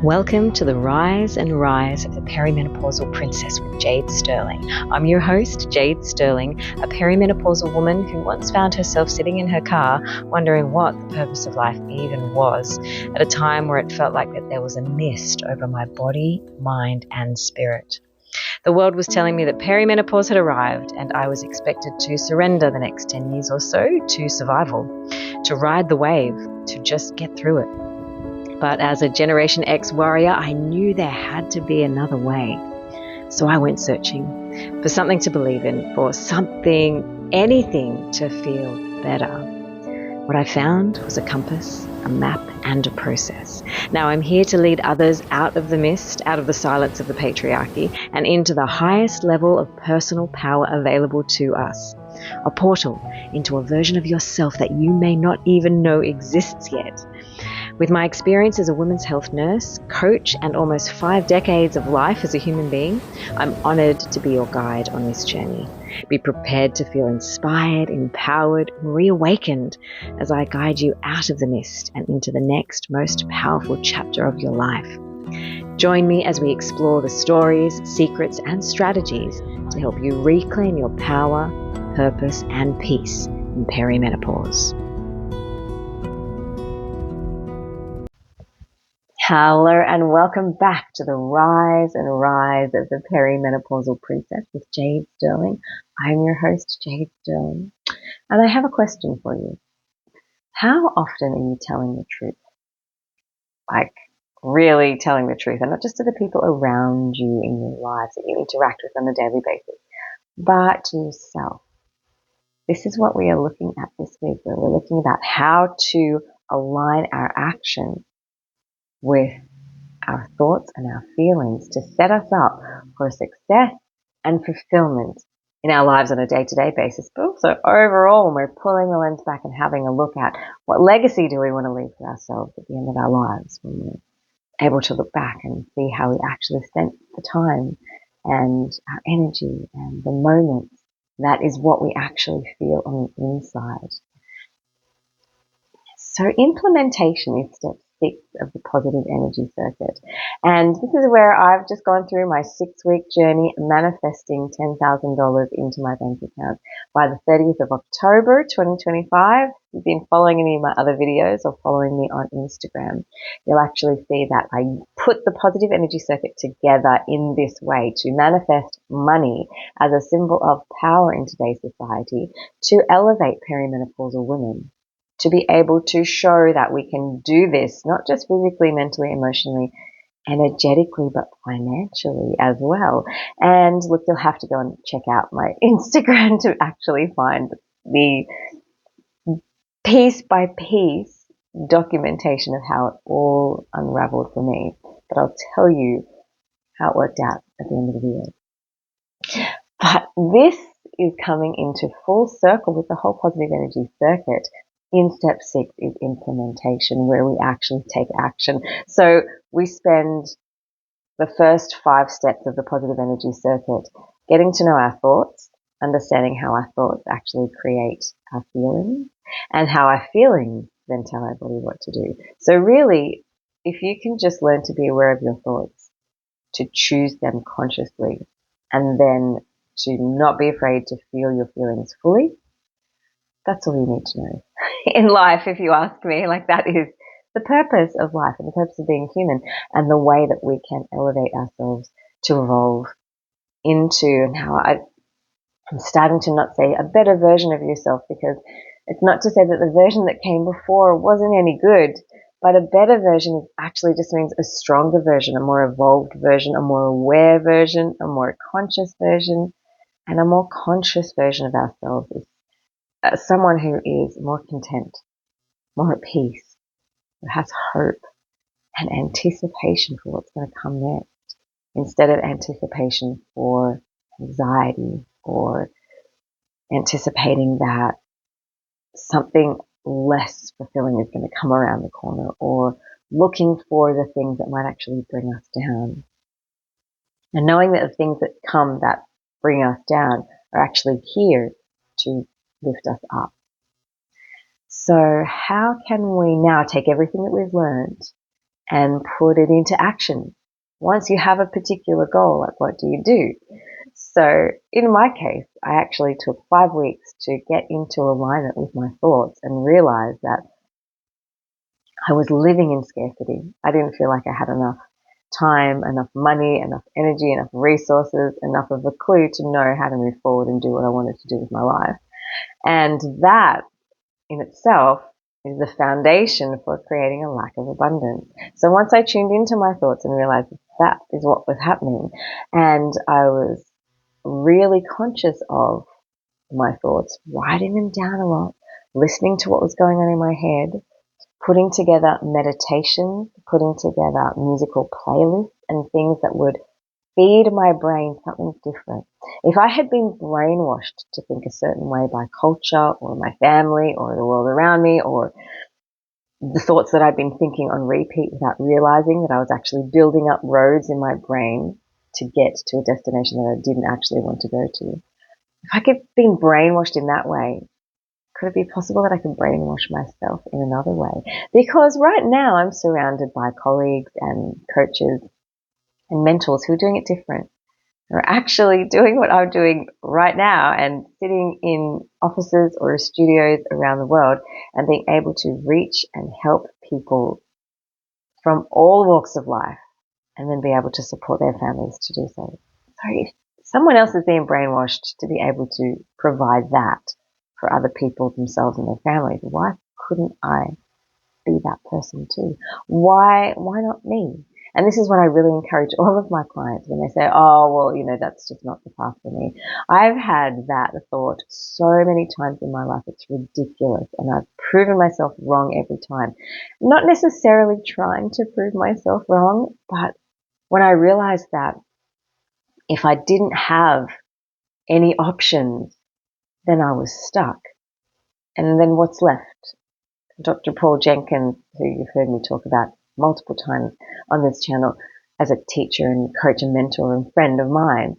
Welcome to the Rise and Rise of the Perimenopausal Princess with Jade Sterling. I'm your host, Jade Sterling, a perimenopausal woman who once found herself sitting in her car wondering what the purpose of life even was, at a time where it felt like that there was a mist over my body, mind, and spirit. The world was telling me that perimenopause had arrived and I was expected to surrender the next 10 years or so to survival, to ride the wave, to just get through it. But as a Generation X warrior, I knew there had to be another way. So I went searching for something to believe in, for something, anything to feel better. What I found was a compass, a map, and a process. Now I'm here to lead others out of the mist, out of the silence of the patriarchy, and into the highest level of personal power available to us. A portal into a version of yourself that you may not even know exists yet. With my experience as a women's health nurse, coach, and almost 5 decades of life as a human being, I'm honored to be your guide on this journey. Be prepared to feel inspired, empowered, and reawakened as I guide you out of the mist and into the next most powerful chapter of your life. Join me as we explore the stories, secrets, and strategies to help you reclaim your power, purpose, and peace in perimenopause. Hello and welcome back to the Rise and Rise of the Perimenopausal Princess with Jade Sterling. I'm your host, Jade Sterling, and I have a question for you. How often are you telling the truth? Like, really telling the truth, and not just to the people around you in your lives that you interact with on a daily basis, but to yourself. This is what we are looking at this week, where we're looking about how to align our actions with our thoughts and our feelings to set us up for success and fulfillment in our lives on a day-to-day basis, but also overall when we're pulling the lens back and having a look at what legacy do we want to leave for ourselves at the end of our lives, when we're able to look back and see how we actually spent the time and our energy and the moments. That is what we actually feel on the inside. So implementation is step 6 of the positive energy circuit. And this is where I've just gone through my 6-week journey manifesting $10,000 into my bank account by the 30th of October, 2025. If you've been following any of my other videos or following me on Instagram, you'll actually see that I put the positive energy circuit together in this way to manifest money as a symbol of power in today's society to elevate perimenopausal women, to be able to show that we can do this, not just physically, mentally, emotionally, energetically, but financially as well. And look, you'll have to go and check out my Instagram to actually find the piece by piece documentation of how it all unraveled for me. But I'll tell you how it worked out at the end of the video. But this is coming into full circle with the whole positive energy circuit. In step 6 is implementation, where we actually take action. So we spend the first 5 steps of the positive energy circuit getting to know our thoughts, understanding how our thoughts actually create our feelings, and how our feelings then tell our body what to do. So really, if you can just learn to be aware of your thoughts, to choose them consciously, and then to not be afraid to feel your feelings fully, that's all you need to know in life, if you ask me. Like, that is the purpose of life and the purpose of being human, and the way that we can elevate ourselves to evolve into, and how I'm starting to not say a better version of yourself, because it's not to say that the version that came before wasn't any good, but a better version actually just means a stronger version, a more evolved version, a more aware version, a more conscious version. And a more conscious version of ourselves is someone who is more content, more at peace, who has hope and anticipation for what's going to come next, instead of anticipation for anxiety or anticipating that something less fulfilling is going to come around the corner, or looking for the things that might actually bring us down. And knowing that the things that come that bring us down are actually here to lift us up. So how can we now take everything that we've learned and put it into action. Once you have a particular goal, like what do you do? So in my case, I actually took 5 weeks to get into alignment with my thoughts and realize that I was living in scarcity. I didn't feel like I had enough time, enough money, enough energy, enough resources, enough of a clue to know how to move forward and do what I wanted to do with my life. And that in itself is the foundation for creating a lack of abundance. So once I tuned into my thoughts and realized that is what was happening, and I was really conscious of my thoughts, writing them down a lot, listening to what was going on in my head, putting together meditation, putting together musical playlists and things that would feed my brain something different. If I had been brainwashed to think a certain way by culture or my family or the world around me or the thoughts that I'd been thinking on repeat without realizing that I was actually building up roads in my brain to get to a destination that I didn't actually want to go to. If I could have been brainwashed in that way, could it be possible that I could brainwash myself in another way? Because right now I'm surrounded by colleagues and coaches and mentors who are doing it different. They're actually doing what I'm doing right now and sitting in offices or studios around the world and being able to reach and help people from all walks of life and then be able to support their families to do so. So if someone else is being brainwashed to be able to provide that for other people, themselves and their families, why couldn't I be that person too? Why not me? And this is what I really encourage all of my clients when they say, oh, well, that's just not the path for me. I've had that thought so many times in my life. It's ridiculous. And I've proven myself wrong every time. Not necessarily trying to prove myself wrong, but when I realized that if I didn't have any options, then I was stuck. And then what's left? Dr. Paul Jenkins, who you've heard me talk about multiple times on this channel as a teacher and coach and mentor and friend of mine,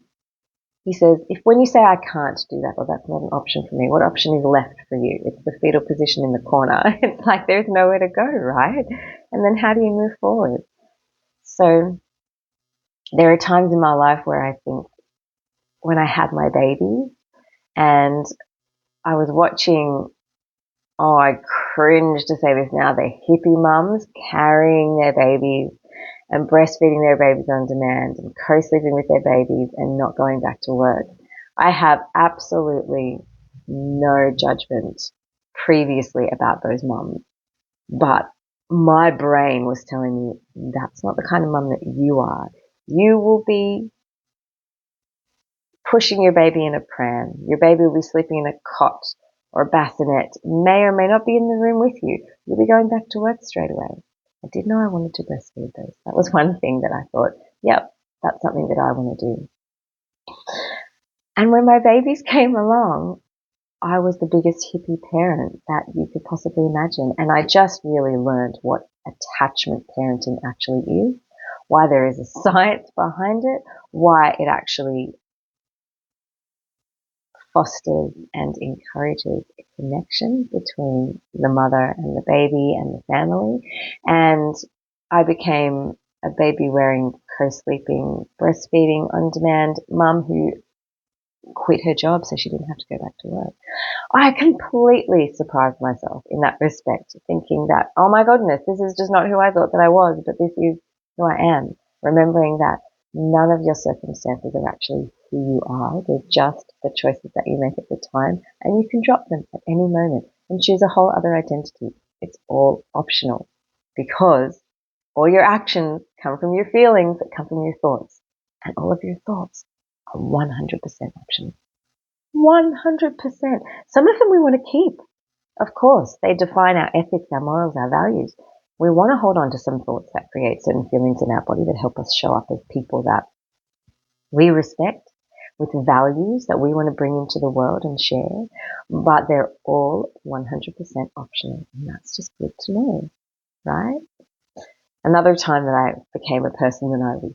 he says, when you say I can't do that or that's not an option for me, what option is left for you? It's the fetal position in the corner. It's like there's nowhere to go, right? And then how do you move forward? So there are times in my life where I think when I had my baby and I was watching, I cringe to say this now, the hippie mums carrying their babies and breastfeeding their babies on demand and co-sleeping with their babies and not going back to work. I have absolutely no judgment previously about those mums, but my brain was telling me that's not the kind of mum that you are. You will be pushing your baby in a pram. Your baby will be sleeping in a cot or a bassinet, may or may not be in the room with you. You'll be going back to work straight away. I did know I wanted to breastfeed those. That was one thing that I thought, yep, that's something that I want to do. And when my babies came along, I was the biggest hippie parent that you could possibly imagine. And I just really learned what attachment parenting actually is, why there is a science behind it, why it actually fosters and encourages a connection between the mother and the baby and the family. And I became a baby wearing, co-sleeping, breastfeeding on demand mum who quit her job so she didn't have to go back to work. I completely surprised myself in that respect, thinking that, oh my goodness, this is just not who I thought that I was, but this is who I am. Remembering that none of your circumstances are actually who you are. They're just the choices that you make at the time, and you can drop them at any moment and choose a whole other identity. It's all optional because all your actions come from your feelings that come from your thoughts, and all of your thoughts are 100% optional. 100%. Some of them we want to keep. Of course, they define our ethics, our morals, our values. We want to hold on to some thoughts that create certain feelings in our body that help us show up as people that we respect, with values that we want to bring into the world and share, but they're all 100% optional. And that's just good to know, right? Another time that I became a person that I was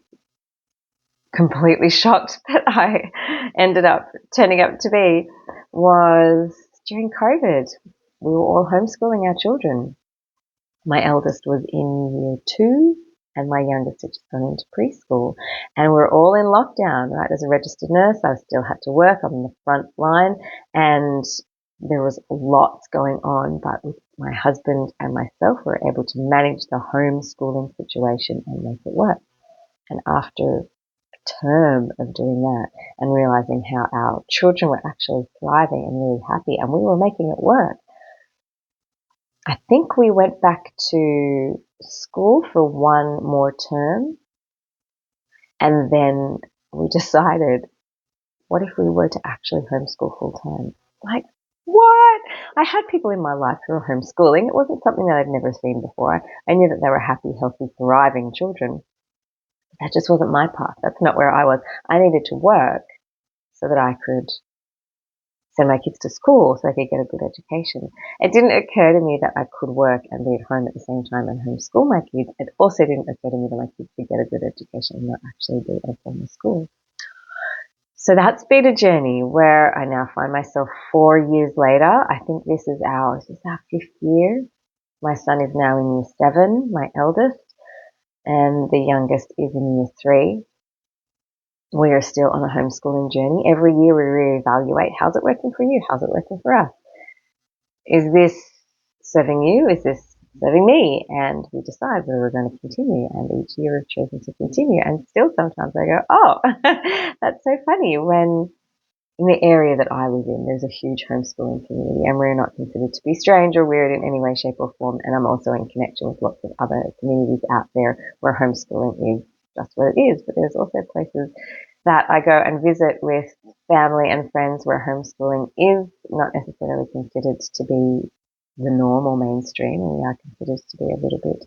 completely shocked that I ended up turning up to be was during COVID. We were all homeschooling our children. My eldest was in year 2 and my youngest had just gone into preschool, and we're all in lockdown, right? As a registered nurse, I still had to work. I'm in the front line, and there was lots going on, but with my husband and myself, we were able to manage the homeschooling situation and make it work. And after a term of doing that and realizing how our children were actually thriving and really happy, and we were making it work, I think we went back to school for one more term, and then we decided, what if we were to actually homeschool full time? Like, what? I had people in my life who were homeschooling. It wasn't something that I'd never seen before. I knew that they were happy, healthy, thriving children. That just wasn't my path. That's not where I was. I needed to work so that I could send my kids to school so they could get a good education. It didn't occur to me that I could work and be at home at the same time and homeschool my kids. It also didn't occur to me that my kids could get a good education and not actually be at a formal school. So that's been a journey where I now find myself 4 years later. I think this is our 5th year. My son is now in year 7, my eldest, and the youngest is in year 3. We are still on a homeschooling journey. Every year we reevaluate, how's it working for you? How's it working for us? Is this serving you? Is this serving me? And we decide whether we're going to continue. And each year we've chosen to continue. And still sometimes I go, oh, that's so funny. When in the area that I live in, there's a huge homeschooling community, and we're not considered to be strange or weird in any way, shape or form. And I'm also in connection with lots of other communities out there where homeschooling is just what it is. But there's also places that I go and visit with family and friends where homeschooling is not necessarily considered to be the norm or mainstream, and we are considered to be a little bit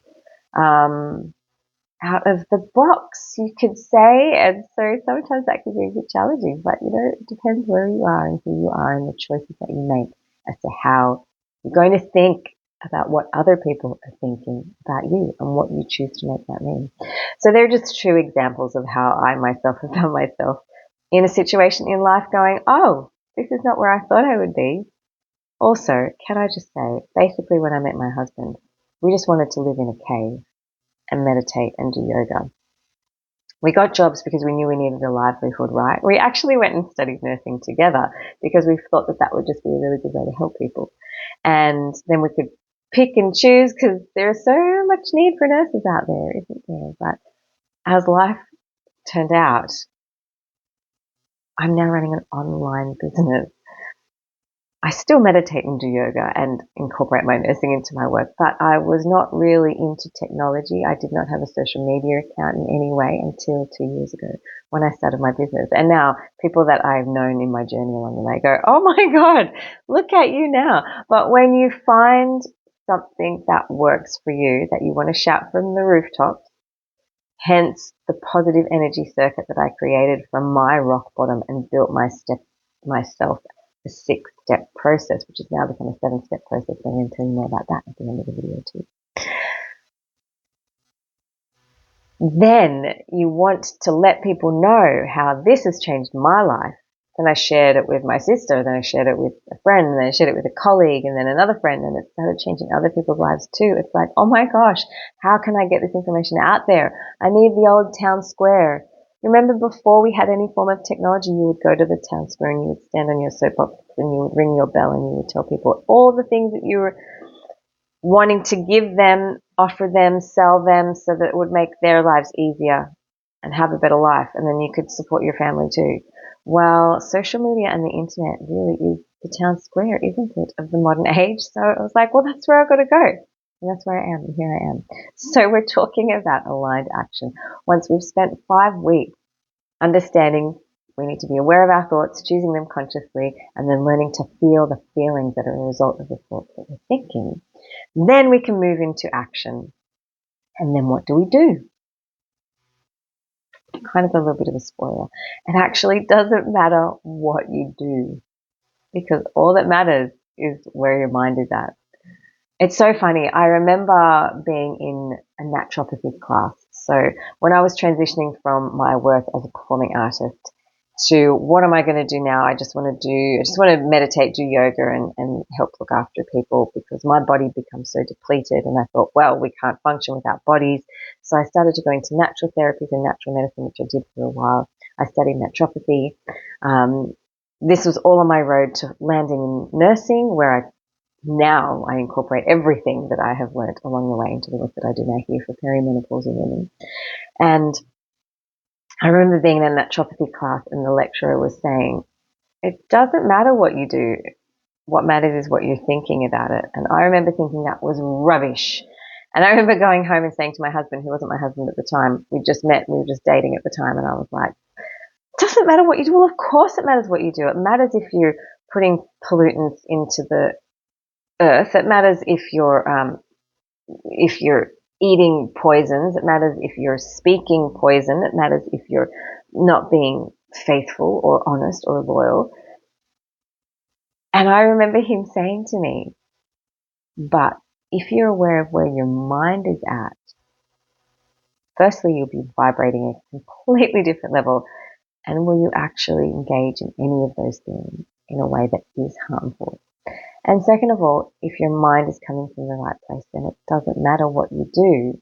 out of the box, you could say. And so sometimes that can be a bit challenging, but it depends where you are and who you are and the choices that you make as to how you're going to think about what other people are thinking about you and what you choose to make that mean. So they're just 2 examples of how I myself have found myself in a situation in life going, oh, this is not where I thought I would be. Also, can I just say, basically when I met my husband, we just wanted to live in a cave and meditate and do yoga. We got jobs because we knew we needed a livelihood, right? We actually went and studied nursing together because we thought that that would just be a really good way to help people. And then we could pick and choose because there is so much need for nurses out there, isn't there? But as life turned out, I'm now running an online business. I still meditate and do yoga and incorporate my nursing into my work, but I was not really into technology. I did not have a social media account in any way until 2 years ago when I started my business. And now people that I've known in my journey along the way go, oh my God, look at you now. But when you find something that works for you, that you want to shout from the rooftops, hence the positive energy circuit that I created from my rock bottom and built myself a 6-step process, which has now become a 7-step process. I'm going to tell you more about that at the end of the video too. Then you want to let people know how this has changed my life. Then I shared it with my sister, then I shared it with a friend, and then I shared it with a colleague, and then another friend, and it started changing other people's lives too. It's like, oh my gosh, how can I get this information out there? I need the old town square. Remember before we had any form of technology, you would go to the town square and you would stand on your soapbox and you would ring your bell and you would tell people all the things that you were wanting to give them, offer them, sell them, so that it would make their lives easier and have a better life. And then you could support your family too. Well, social media and the internet really is the town square, isn't it, of the modern age? So I was like, well, that's where I've got to go. And that's where I am. And here I am. So we're talking about aligned action. Once we've spent 5 weeks understanding we need to be aware of our thoughts, choosing them consciously, and then learning to feel the feelings that are a result of the thoughts that we're thinking, then we can move into action. And then what do? Kind of a little bit of a spoiler. It actually doesn't matter what you do, because all that matters is where your mind is at. It's so funny. I remember being in a naturopathy class. So when I was transitioning from my work as a performing artist to what am I going to do now? I just want to meditate, do yoga and help look after people because my body becomes so depleted. And I thought, well, we can't function without bodies. So I started to go into natural therapies and natural medicine, which I did for a while. I studied naturopathy. This was all on my road to landing in nursing, where now I incorporate everything that I have learned along the way into the work that I do now here for perimenopausal women. And I remember being in that naturopathy class and the lecturer was saying, it doesn't matter what you do. What matters is what you're thinking about it. And I remember thinking that was rubbish. And I remember going home and saying to my husband, who wasn't my husband at the time, we just met, we were just dating at the time, and I was like, it doesn't matter what you do. Well, of course it matters what you do. It matters if you're putting pollutants into the earth. It matters if you're eating poisons. It matters if you're speaking poison. It matters if you're not being faithful or honest or loyal. And I remember him saying to me, but if you're aware of where your mind is at, firstly, you'll be vibrating at a completely different level. And will you actually engage in any of those things in a way that is harmful? And second of all, if your mind is coming from the right place, then it doesn't matter what you do,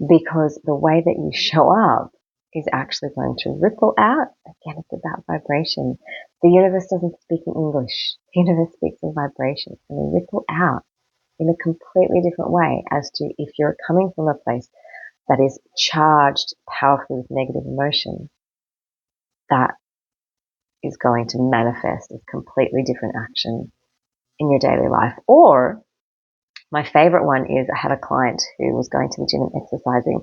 because the way that you show up is actually going to ripple out. Again, it's about vibration. The universe doesn't speak in English. The universe speaks in vibration, and they ripple out in a completely different way as to if you're coming from a place that is charged powerfully with negative emotion, that is going to manifest as completely different action in your daily life. Or my favorite one is I had a client who was going to the gym and exercising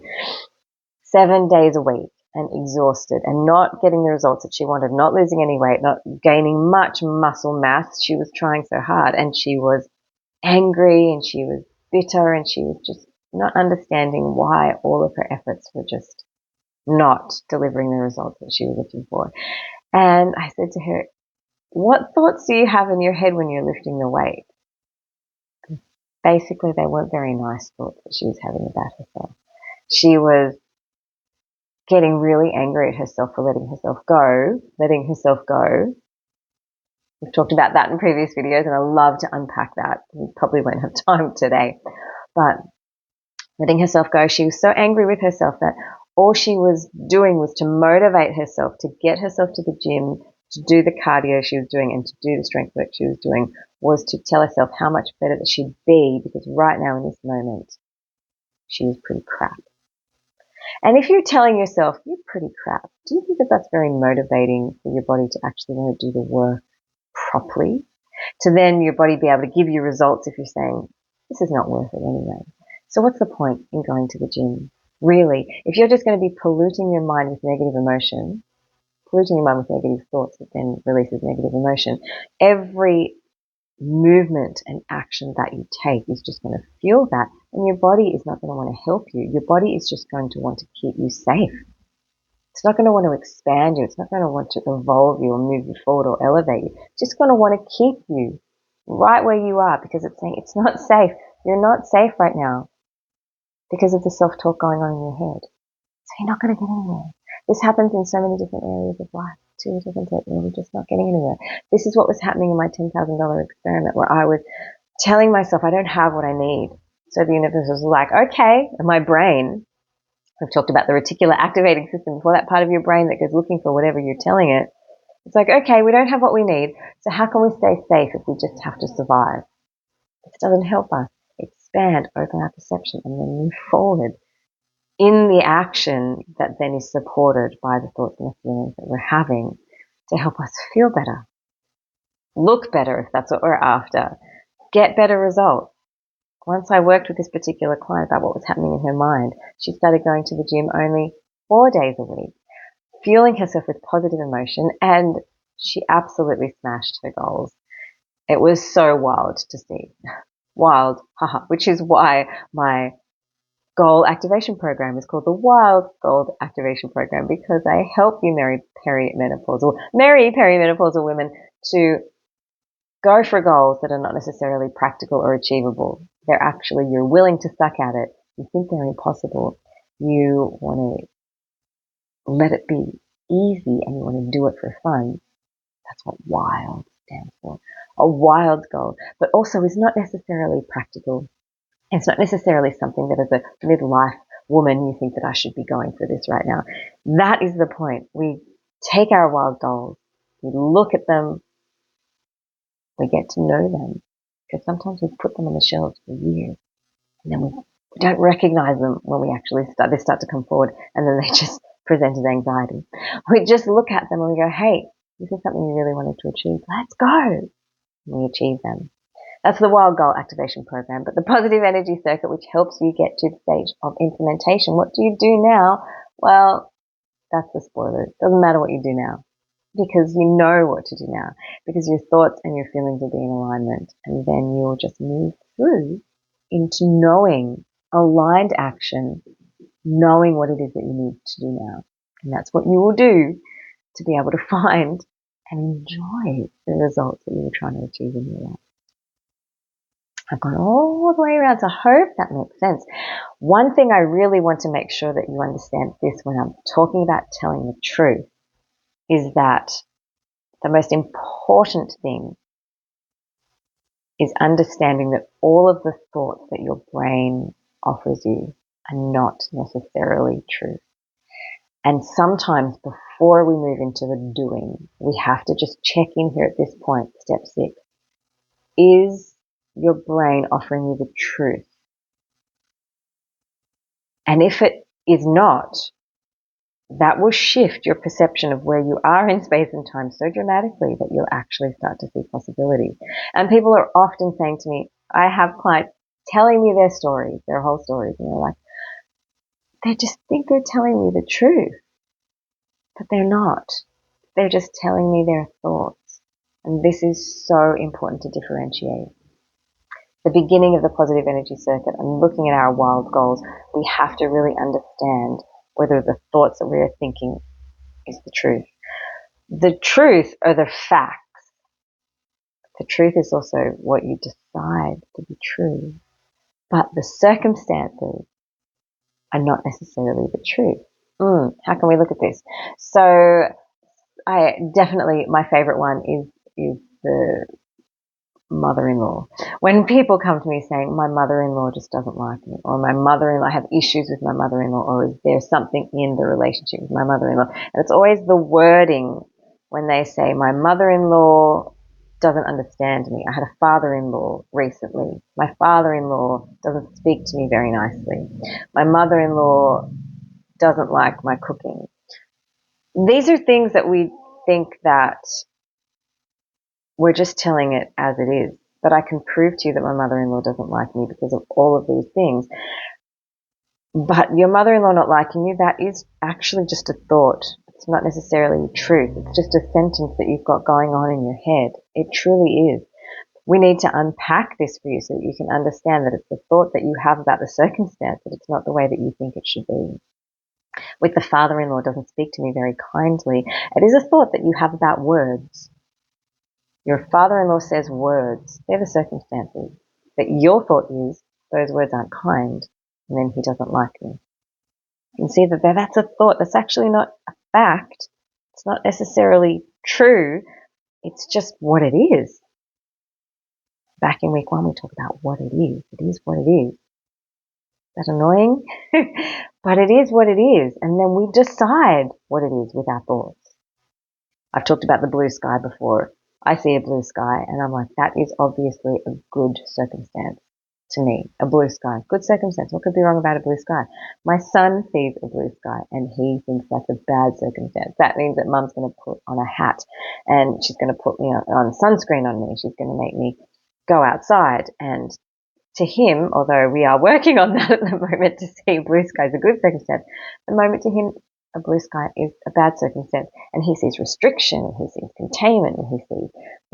7 days a week and exhausted and not getting the results that she wanted, not losing any weight, not gaining much muscle mass. She was trying so hard and she was angry and she was bitter and she was just not understanding why all of her efforts were just not delivering the results that she was looking for. And I said to her, what thoughts do you have in your head when you're lifting the weight? Basically, they weren't very nice thoughts that she was having about herself. She was getting really angry at herself for letting herself go. We've talked about that in previous videos, and I love to unpack that. We probably won't have time today. But letting herself go, she was so angry with herself that all she was doing was to motivate herself, to get herself to the gym, to do the cardio she was doing and to do the strength work she was doing, was to tell herself how much better that she'd be, because right now in this moment, she was pretty crap. And if you're telling yourself you're pretty crap, do you think that that's very motivating for your body to actually want to do the work properly? To then your body be able to give you results if you're saying, this is not worth it anyway. So what's the point in going to the gym? Really, if you're just going to be polluting your mind with negative emotion, polluting your mind with negative thoughts that then releases negative emotion, every movement and action that you take is just going to fuel that, and your body is not going to want to help you. Your body is just going to want to keep you safe. It's not going to want to expand you. It's not going to want to evolve you or move you forward or elevate you. It's just going to want to keep you right where you are, because it's saying it's not safe. You're not safe right now because of the self-talk going on in your head. So you're not going to get anywhere. This happens in so many different areas of life too, doesn't it? We're just not getting anywhere. This is what was happening in my $10,000 experiment, where I was telling myself I don't have what I need. So the universe was like, okay, and my brain, I've talked about the reticular activating system before, that part of your brain that goes looking for whatever you're telling it. It's like, okay, we don't have what we need, so how can we stay safe if we just have to survive? This doesn't help us expand, open our perception, and then move forward in the action that then is supported by the thoughts and the feelings that we're having to help us feel better, look better if that's what we're after, get better results. Once I worked with this particular client about what was happening in her mind, she started going to the gym only 4 days a week, fueling herself with positive emotion, and she absolutely smashed her goals. It was so wild to see. Wild, haha, which is why my goal activation program is called the Wild Gold Activation Program, because I help you marry perimenopausal women to go for goals that are not necessarily practical or achievable. They're actually, you're willing to suck at it. You think they're impossible. You want to let it be. easy and you want to do it for fun, that's what wild stands for. A wild goal, but also is not necessarily practical. It's not necessarily something that as a midlife woman you think that I should be going for this right now. That is the point. We take our wild goals, we look at them, we get to know them, because sometimes we put them on the shelves for years and then we don't recognize them when we actually they start to come forward, and then they just present as anxiety. We just look at them and we go, hey, this is something you really wanted to achieve. Let's go. And we achieve them. That's the Wild Goal Activation Program. But the Positive Energy Circuit, which helps you get to the stage of implementation. What do you do now? Well, that's the spoiler. It doesn't matter what you do now, because you know what to do now, because your thoughts and your feelings will be in alignment, and then you'll just move through into knowing aligned action, knowing what it is that you need to do now. And that's what you will do to be able to find and enjoy the results that you were trying to achieve in your life. I've gone all the way around, so I hope that makes sense. One thing I really want to make sure that you understand this when I'm talking about telling the truth is that the most important thing is understanding that all of the thoughts that your brain offers you are not necessarily true. And sometimes before we move into the doing, we have to just check in here at this point, step 6. Is your brain offering you the truth? And if it is not, that will shift your perception of where you are in space and time so dramatically that you'll actually start to see possibilities. And people are often saying to me, I have clients telling me their stories, their whole stories, and they're like, they just think they're telling me the truth, but they're not. They're just telling me their thoughts. And this is so important to differentiate. The beginning of the Positive Energy Circuit and looking at our wild goals, we have to really understand whether the thoughts that we are thinking is the truth. The truth are the facts. The truth is also what you decide to be true. But the circumstances are not necessarily the truth. How can we look at this? So my favorite one is the mother-in-law. When people come to me saying, my mother-in-law just doesn't like me, or my mother-in-law, I have issues with my mother-in-law, or is there something in the relationship with my mother-in-law? And it's always the wording when they say, my mother-in-law doesn't understand me. I had a father-in-law recently. My father-in-law doesn't speak to me very nicely. My mother-in-law doesn't like my cooking. These are things that we think that we're just telling it as it is. But I can prove to you that my mother-in-law doesn't like me because of all of these things. But your mother-in-law not liking you, that is actually just a thought. It's not necessarily truth. It's just a sentence that you've got going on in your head. It truly is. We need to unpack this for you so that you can understand that it's the thought that you have about the circumstance, that it's not the way that you think it should be. With the father-in-law doesn't speak to me very kindly, it is a thought that you have about words. Your father-in-law says words. They're the circumstances. But your thought is, those words aren't kind, and then he doesn't like me. You can see that that's a thought. That's actually not a fact. It's not necessarily true. It's just what it is. Back in week 1, we talked about what it is. It is what it is. Is that annoying? But it is what it is. And then we decide what it is with our thoughts. I've talked about the blue sky before. I see a blue sky and I'm like, that is obviously a good circumstance to me. A blue sky. Good circumstance. What could be wrong about a blue sky? My son sees a blue sky and he thinks that's a bad circumstance. That means that mum's going to put on a hat and she's going to put me on sunscreen on me. She's going to make me go outside. And to him, although we are working on that at the moment to see blue sky is a good circumstance, the moment to him, a blue sky is a bad circumstance, and he sees restriction, he sees containment, and he sees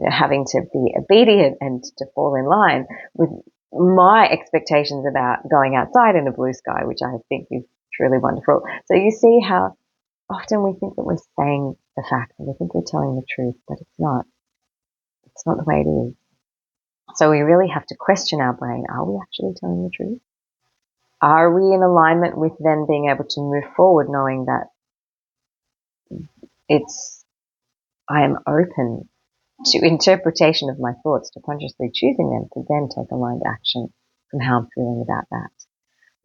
having to be obedient and to fall in line with my expectations about going outside in a blue sky, which I think is truly wonderful. So you see how often we think that we're saying the facts and we think we're telling the truth, but it's not. It's not the way it is. So we really have to question our brain. Are we actually telling the truth? Are we in alignment with then being able to move forward knowing that I am open to interpretation of my thoughts, to consciously choosing them, to then take aligned action from how I'm feeling about that.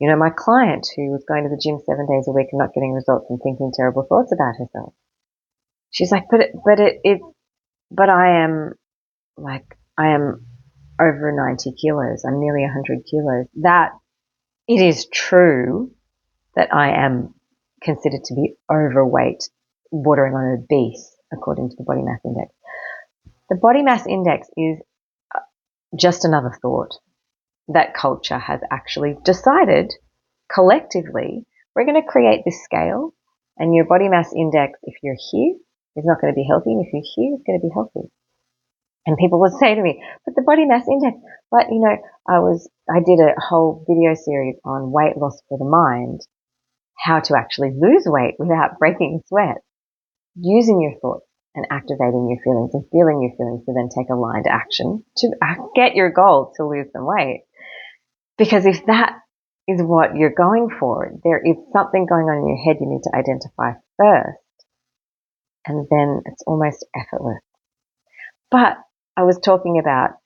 You know, my client who was going to the gym 7 days a week and not getting results and thinking terrible thoughts about herself. She's like, but I am over 90 kilos. I'm nearly 100 kilos. That it is true that I am considered to be overweight, bordering on obese, according to the body mass index. The body mass index is just another thought that culture has actually decided collectively, we're going to create this scale, and your body mass index, if you're here, is not going to be healthy, and if you're here, it's going to be healthy. And people would say to me, but the body mass index, but you know, I did a whole video series on weight loss for the mind, how to actually lose weight without breaking a sweat, using your thoughts and activating your feelings and feeling your feelings to then take aligned action to get your goal to lose some weight. Because if that is what you're going for, there is something going on in your head you need to identify first, and then it's almost effortless. But I was talking about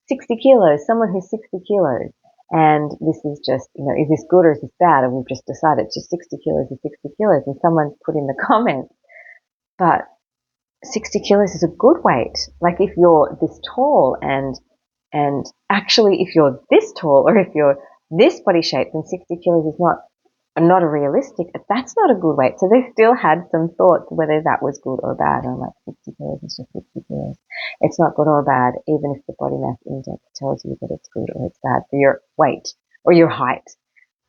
60 kilos, someone who's 60 kilos, and this is just, you know, is this good or is this bad? And we've just decided just 60 kilos is 60 kilos, and someone put in the comments, but 60 kilos is a good weight. Like if you're this tall and actually if you're this tall or if you're this body shape, then 60 kilos is not a realistic, that's not a good weight. So they still had some thoughts whether that was good or bad. And I'm like, 60 kilos is just 60 kilos. It's not good or bad, even if the body mass index tells you that it's good or it's bad for your weight or your height.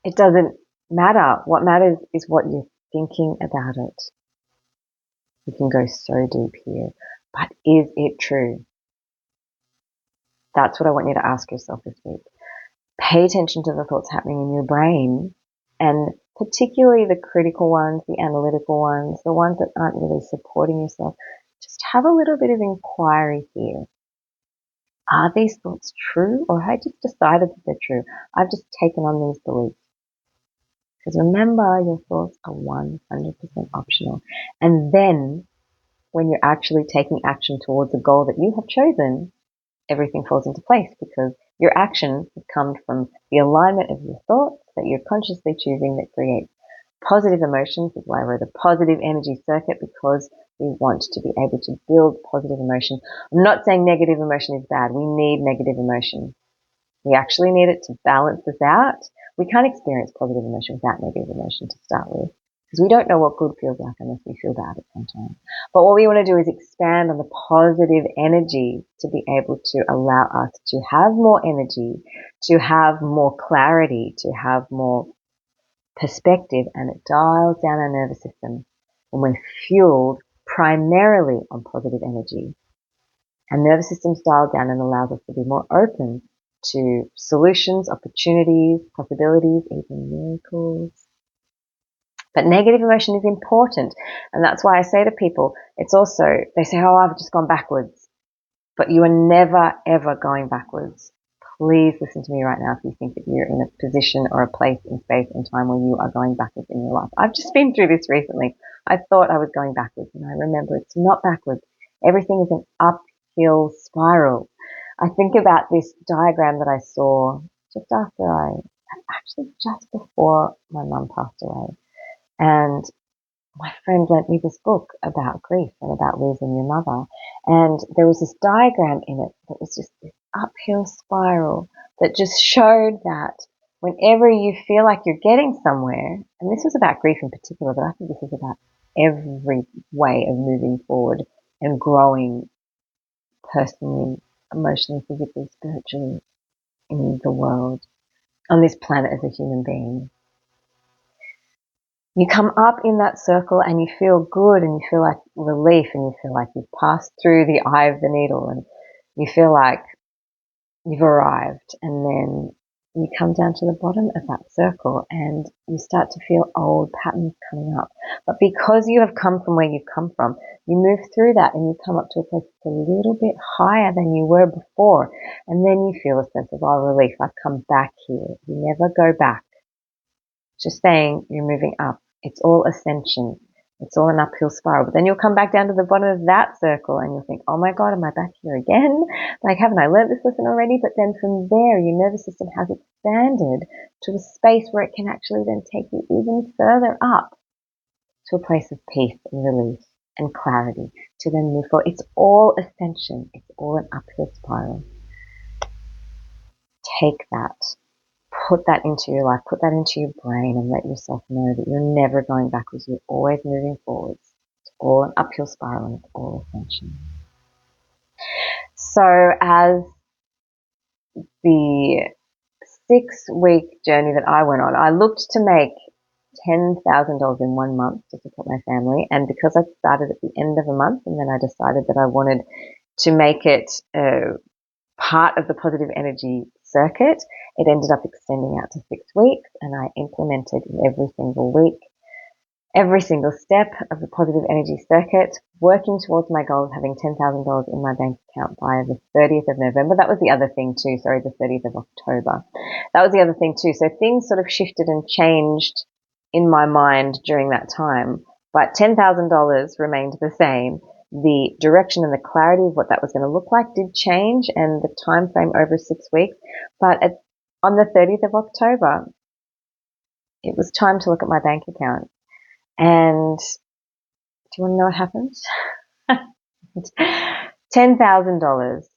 It doesn't matter. What matters is what you're thinking about it. You can go so deep here. But is it true? That's what I want you to ask yourself this week. Pay attention to the thoughts happening in your brain, and particularly the critical ones, the analytical ones, the ones that aren't really supporting yourself. Just have a little bit of inquiry here. Are these thoughts true, or have I just decided that they're true? I've just taken on these beliefs. Because remember, your thoughts are 100% optional. And then when you're actually taking action towards a goal that you have chosen, everything falls into place because your actions have come from the alignment of your thoughts that you're consciously choosing that creates positive emotions. That's why we're the positive energy circuit, because we want to be able to build positive emotion. I'm not saying negative emotion is bad. We need negative emotion. We actually need it to balance us out. We can't experience positive emotion without negative emotion to start with, because we don't know what good feels like unless we feel bad at some time. But what we want to do is expand on the positive energy to be able to allow us to have more energy, to have more clarity, to have more perspective, and it dials down our nervous system when we're fueled primarily on positive energy. And nervous system's dialed down and allows us to be more open to solutions, opportunities, possibilities, even miracles. But negative emotion is important. And that's why I say to people, it's also, they say, oh, I've just gone backwards. But you are never, ever going backwards. Please listen to me right now if you think that you're in a position or a place in space and time where you are going backwards in your life. I've just been through this recently. I thought I was going backwards, and I remember it's not backwards. Everything is an uphill spiral. I think about this diagram that I saw just before my mum passed away. And my friend lent me this book about grief and about losing your mother. And there was this diagram in it that was just this uphill spiral that just showed that whenever you feel like you're getting somewhere, and this was about grief in particular, but I think this is about every way of moving forward and growing personally, emotionally, physically, spiritually in the world, on this planet as a human being. You come up in that circle and you feel good and you feel like relief and you feel like you've passed through the eye of the needle and you feel like you've arrived, and then you come down to the bottom of that circle and you start to feel old patterns coming up. But because you have come from where you've come from, you move through that and you come up to a place that's a little bit higher than you were before, and then you feel a sense of relief. I've come back here. You never go back. Just saying you're moving up. It's all ascension. It's all an uphill spiral. But then you'll come back down to the bottom of that circle and you'll think, oh my God, am I back here again? Like, haven't I learned this lesson already? But then from there, your nervous system has expanded to a space where it can actually then take you even further up to a place of peace and relief and clarity to then move forward. It's all ascension. It's all an uphill spiral. Take that. Put that into your life, put that into your brain and let yourself know that you're never going backwards, you're always moving forwards. It's all an uphill spiral and it's all ascension. So as the 6-week journey that I went on, I looked to make $10,000 in 1 month to support my family. And because I started at the end of a month and then I decided that I wanted to make it part of the positive energy circuit, it ended up extending out to 6 weeks, and I implemented every single week, every single step of the positive energy circuit, working towards my goal of having $10,000 in my bank account by the 30th of November. That was the other thing too. Sorry, the 30th of October. That was the other thing too. So things sort of shifted and changed in my mind during that time, but $10,000 remained the same. The direction and the clarity of what that was going to look like did change, and the time frame over 6 weeks. But on the 30th of October, it was time to look at my bank account. And do you want to know what happened? $10,000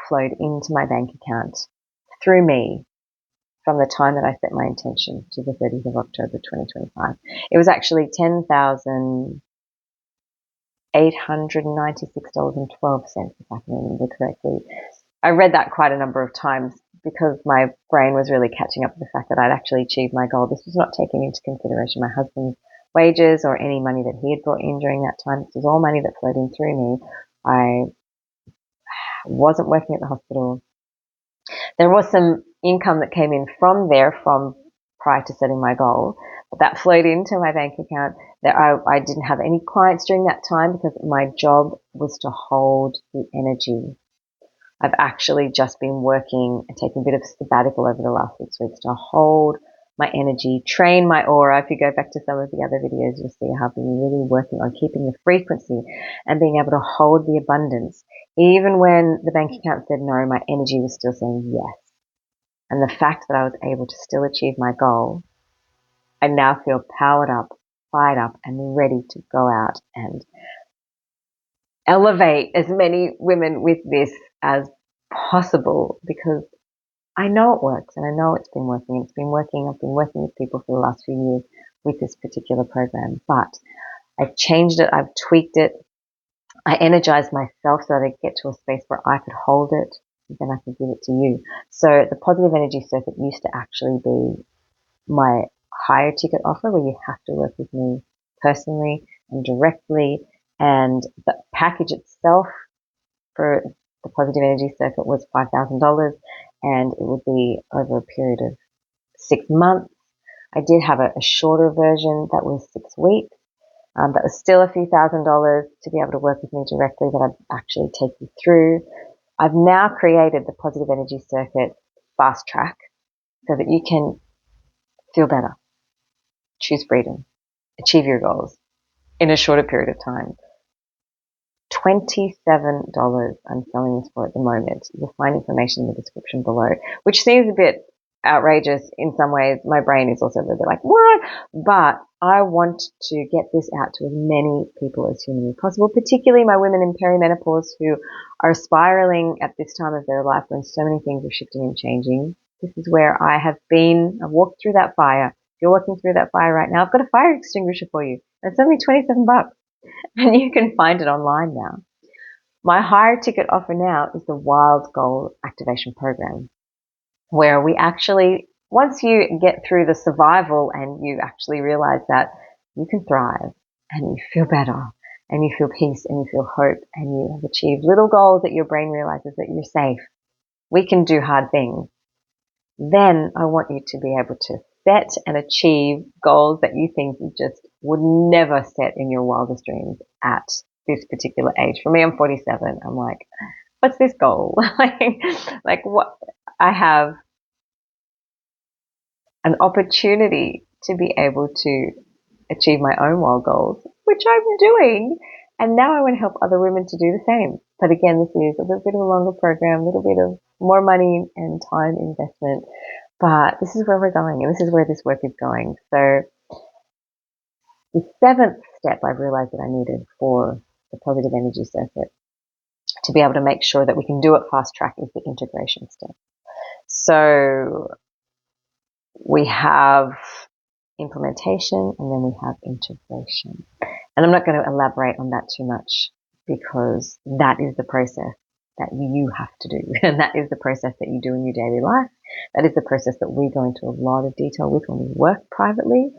flowed into my bank account through me from the time that I set my intention to the 30th of October 2025. It was actually $10,896.12, if I can remember correctly. I read that quite a number of times because my brain was really catching up with the fact that I'd actually achieved my goal. This was not taking into consideration my husband's wages or any money that he had brought in during that time. This was all money that flowed in through me. I wasn't working at the hospital. There was some income that came in from there from prior to setting my goal, but that flowed into my bank account. That I didn't have any clients during that time because my job was to hold the energy. I've actually just been working and taking a bit of sabbatical over the last 6 weeks to hold my energy, train my aura. If you go back to some of the other videos, you'll see how I've been really working on keeping the frequency and being able to hold the abundance. Even when the bank account said no, my energy was still saying yes. And the fact that I was able to still achieve my goal, I now feel powered up, fired up, and ready to go out and elevate as many women with this as possible, because I know it works and I know it's been working. It's been working. I've been working with people for the last few years with this particular program, but I've changed it. I've tweaked it. I energized myself so that I get to a space where I could hold it and then I could give it to you. So the positive energy circuit used to actually be my higher ticket offer where you have to work with me personally and directly, and the package itself for the positive energy circuit was $5,000, and it would be over a period of 6 months. I did have a shorter version that was 6 weeks. That was still a few $1,000s to be able to work with me directly, that I'd actually take you through. I've now created the positive energy circuit fast track so that you can feel better, choose freedom, achieve your goals in a shorter period of time. $27 I'm selling this for at the moment. You'll find information in the description below, which seems a bit outrageous in some ways. My brain is also a little bit like, what? But I want to get this out to as many people as humanly possible, particularly my women in perimenopause who are spiraling at this time of their life when so many things are shifting and changing. This is where I have been. I've walked through that fire. If you're walking through that fire right now, I've got a fire extinguisher for you. It's only $27. And you can find it online now. My higher ticket offer now is the Wild Goal Activation Program, where we actually, once you get through the survival and you actually realize that you can thrive and you feel better and you feel peace and you feel hope and you have achieved little goals that your brain realizes that you're safe, we can do hard things, then I want you to be able to set and achieve goals that you think you just would never set in your wildest dreams at this particular age. For me, I'm 47. I'm like, what's this goal? like what? I have an opportunity to be able to achieve my own wild goals, which I'm doing. And now I want to help other women to do the same. But again, this is a little bit of a longer program, a little bit of more money and time investment. But this is where we're going, and this is where this work is going. So the seventh step I've realized that I needed for the positive energy circuit to be able to make sure that we can do it fast track is the integration step. So we have implementation and then we have integration. And I'm not going to elaborate on that too much because that is the process that you have to do. And that is the process that you do in your daily life. That is the process that we go into a lot of detail with when we work privately.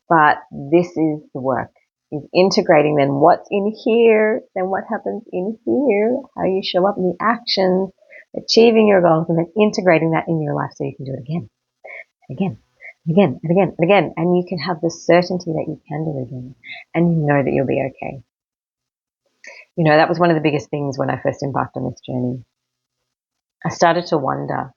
But this is the work, is integrating then what's in here, then what happens in here, how you show up in the actions, achieving your goals, and then integrating that in your life so you can do it again, and again, and again, and again, and again. And you can have the certainty that you can do it again, and you know that you'll be okay. You know, that was one of the biggest things when I first embarked on this journey. I started to wonder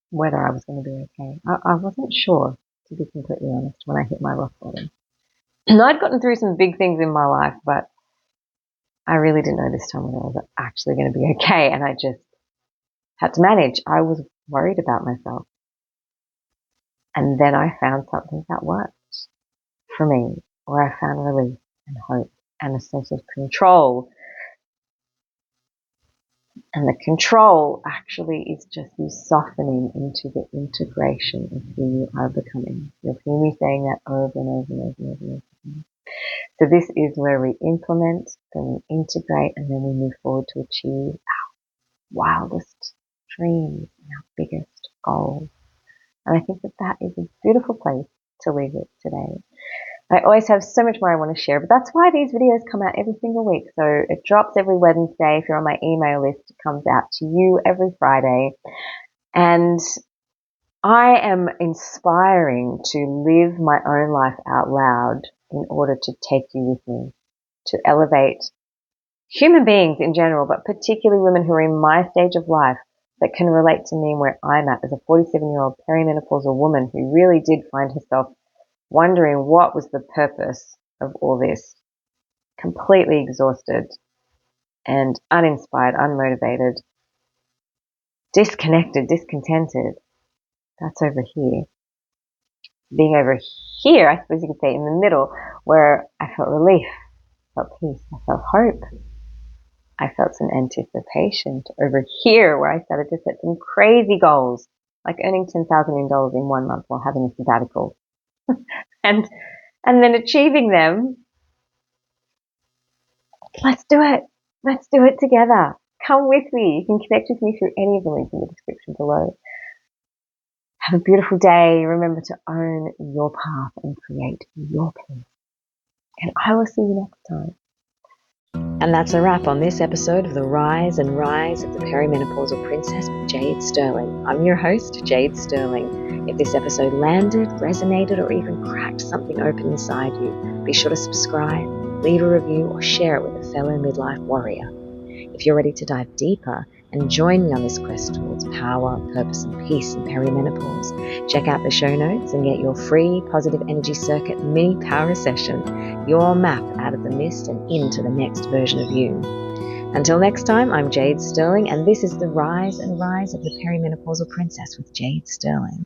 whether I was going to be okay. I wasn't sure, to be completely honest, when I hit my rock bottom. And I'd gotten through some big things in my life, but I really didn't know this time whether I was actually going to be okay. And I just had to manage. I was worried about myself. And then I found something that worked for me, where I found relief and hope and a sense of control. And the control actually is just you softening into the integration of who you are becoming. You'll hear me saying that over and over and over and over and over again. So this is where we implement, then we integrate, and then we move forward to achieve our wildest dreams and our biggest goals. And I think that that is a beautiful place to leave it today. I always have so much more I want to share, but that's why these videos come out every single week. So it drops every Wednesday. If you're on my email list, it comes out to you every Friday. And I am inspiring to live my own life out loud in order to take you with me, to elevate human beings in general, but particularly women who are in my stage of life that can relate to me where I'm at as a 47-year-old perimenopausal woman who really did find herself wondering what was the purpose of all this, completely exhausted and uninspired, unmotivated, disconnected, discontented. That's over here. Being over here, I suppose you could say in the middle, where I felt relief, I felt peace, I felt hope. I felt some anticipation to over here where I started to set some crazy goals, like earning $10,000 in 1 month while having a sabbatical. and then achieving them. Let's do it. Let's do it together. Come with me. You can connect with me through any of the links in the description below. Have a beautiful day. Remember to own your path and create your peace. And I will see you next time. And that's a wrap on this episode of The Rise and Rise of the Perimenopausal Princess with Jade Sterling. I'm your host, Jade Sterling. If this episode landed, resonated, or even cracked something open inside you, be sure to subscribe, leave a review, or share it with a fellow midlife warrior. If you're ready to dive deeper and join me on this quest towards power, purpose, and peace in perimenopause, check out the show notes and get your free Positive Energy Circuit mini power session, your map out of the mist and into the next version of you. Until next time, I'm Jade Sterling, and this is The Rise and Rise of the Perimenopausal Princess with Jade Sterling.